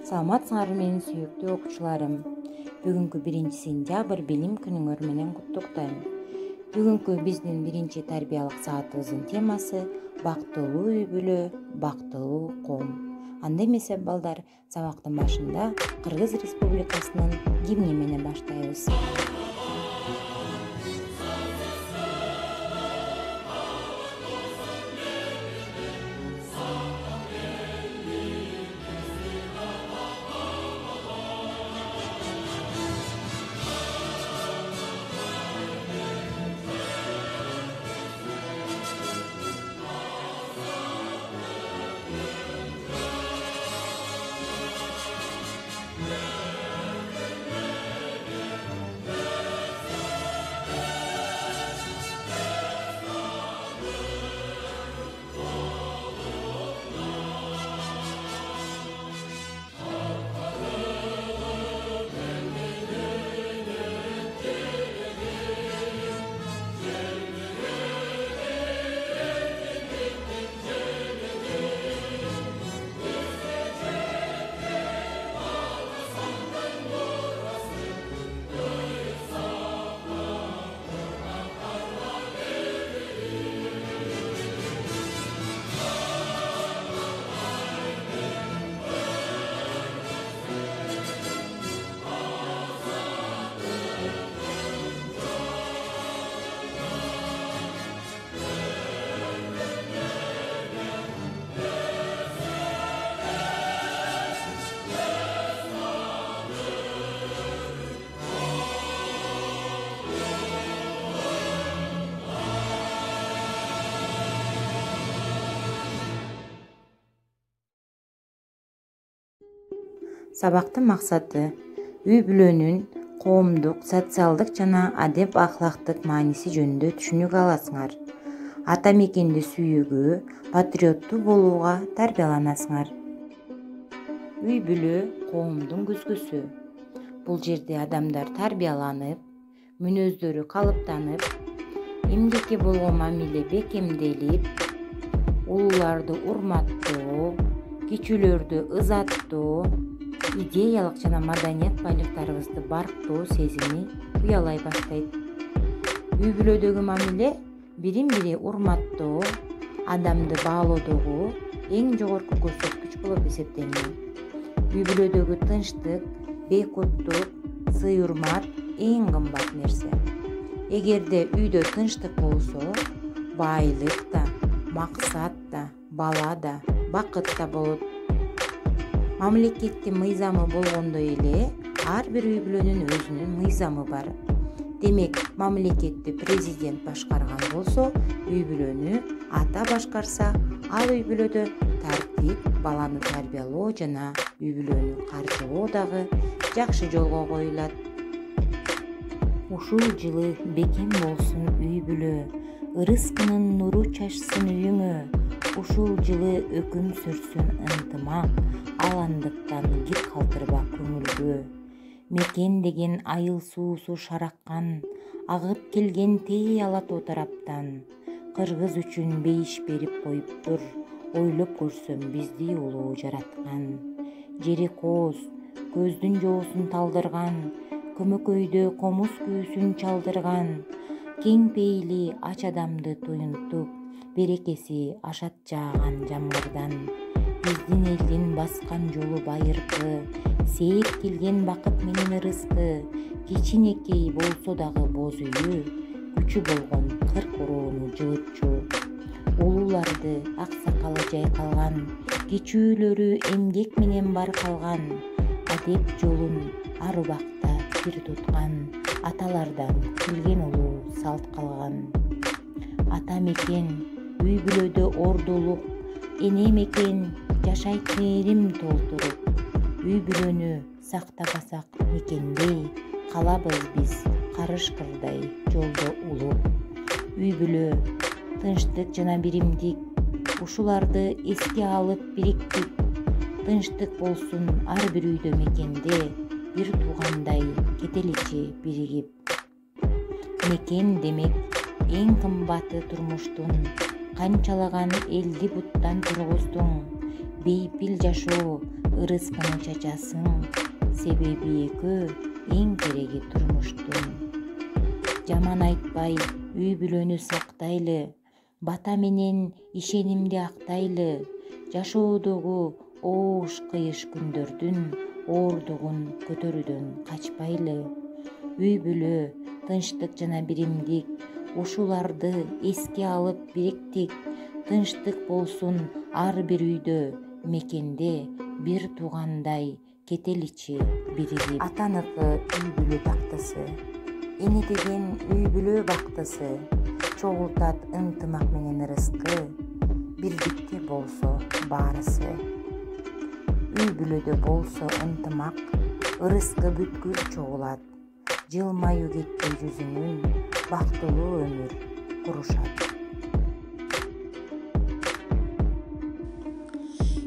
Саламатсыңарбы менин сүйүктүү окуучуларым. Бүгүнкү 1-сентябрь билим күнүңөр менен куттуктайм. Бүгүнкү биздин 1-тарбиялык саатыбыздын темасы бактылуу үй-бүлө, бактылуу коом. Анда эмесе балдар, сабактын башында Кыргыз Республикасынын гимни менен баштайбыз. Сабактын максаты үй-бүлөнүн коомдук, социалдык жана адеп ахлактык мааниси жөнүндө түшүнүк аласыңар. Ата мекенди сүйүүгө, патриоттуу болууга тарбияланасыңар. Үй-бүлө коомдун күзгүсү. Бул жерде адамдар тарбияланып, мүнөздөрү калыптанып, эмгекке болгон мамиле бекемделип, улууларды урматтоо, кичүүлөрдү ызаттоо, идеялык жана маданият байлыктарыбызды барктоо сезими уялай баштайт. Үй-бүлөдөгү мамиле бирин-бири урматтоо, адамды баалоодогу эң жогорку көрсөткүч болуп эсептелинет. Үй-бүлөдөгү тынчтык, бейкуттук, сый-урмат эң кымбат нерсе. Эгерде үйдө тынчтык болсо, байлык да, максат да, бала да, бакыт да болот. Мамлекеттин мыйзамы болгондой эле ар бир үй-бүлөнүн өзүнүн мыйзамы бар. Демек, мамлекетти президент башкарган болсо, үй-бүлөнү ата башкарса, ал үй-бүлөдө тартип, баланы тарбиялоо жана үй-бүлөнү каржылоо дагы жакшы жолго коюлат. Ушул жылы бекем болсун үй-бүлө, ырыскынын нуру чачсын үйүңө. Ушул жылы өкүм сүрсүн ынтымак, аландыктан кир калтырбак көңүлгө. Мекен деген айыл суусу шараккан, агып келген тээ алатоо тараптан. Кыргыз үчүн бейиш берип коюптур, ойлоп көрсөм бизди улуу жараткан. Жери кооз, көздүн жоосун талдырган, көмөкөйдө комуз күүсүн чалдырган. Кең пейили ач адамды туюнтуп, берекеси ашат жааган жамгырдан. Биздин элдин баскан жолу байыркы, сээп келген бакыт менен ырыскы. Кичинекей болсо дагы боз үйү, күчү болгон 40 уроону жылытчу. Улууларды аксакалы жайкалган, кичүүлөрү эмгек менен баркалган. Адеп жолун ар убакта бир туткан, аталардан келген улуу салт калган. Ата мекен, үй-бүлөдө ордулук, эне мекен жашайт мээрим толтуруп. Үй-бүлөнү сактабасак мекендей, калабыз биз карышкырдай жолдо улуп. Үй-бүлө, тынчтык жана биримдик, ушуларды эске алып бириктик. Тынчтык болсун ар бир үйдө мекенде, бир туугандай кетеличи биригип. Мекен демек эң кымбаты турмуштун, канчалаган элди буттан тургуздуң. Бейпил жашоо, ырыс муну чачасың, себеби экөө эң кереги турмуштун. Жаман айтпай үй бүлөнү сактайлы, бата менен ишенимди актайлы, жашоодогу оош кыйыш күндөрдүн оордугун көтөрүүдөн качпайлы. Үй бүлө, тынчтык жана биримдик, ушуларды эске алып бириктик. Тынчтык болсун ар бир үйдө, мекенде бир туугандай кетеличи биригип. Атаныкы үй бүлө тактысы, эне деген үй бүлө бактысы, чогултат ынтымак менен ырыскы, бирдикте болсо баарысы. Үй бүлөдө болсо ынтымак, ырыскы бүткүл чогулат, жылмаюу кетпей жүзүнөн, бактылуу өмүр курушат.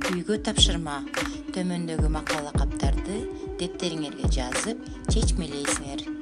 Үйгө тапшырма. Төмөндөгү макала каптарды дептериңерге жазып чечмелейсиңер.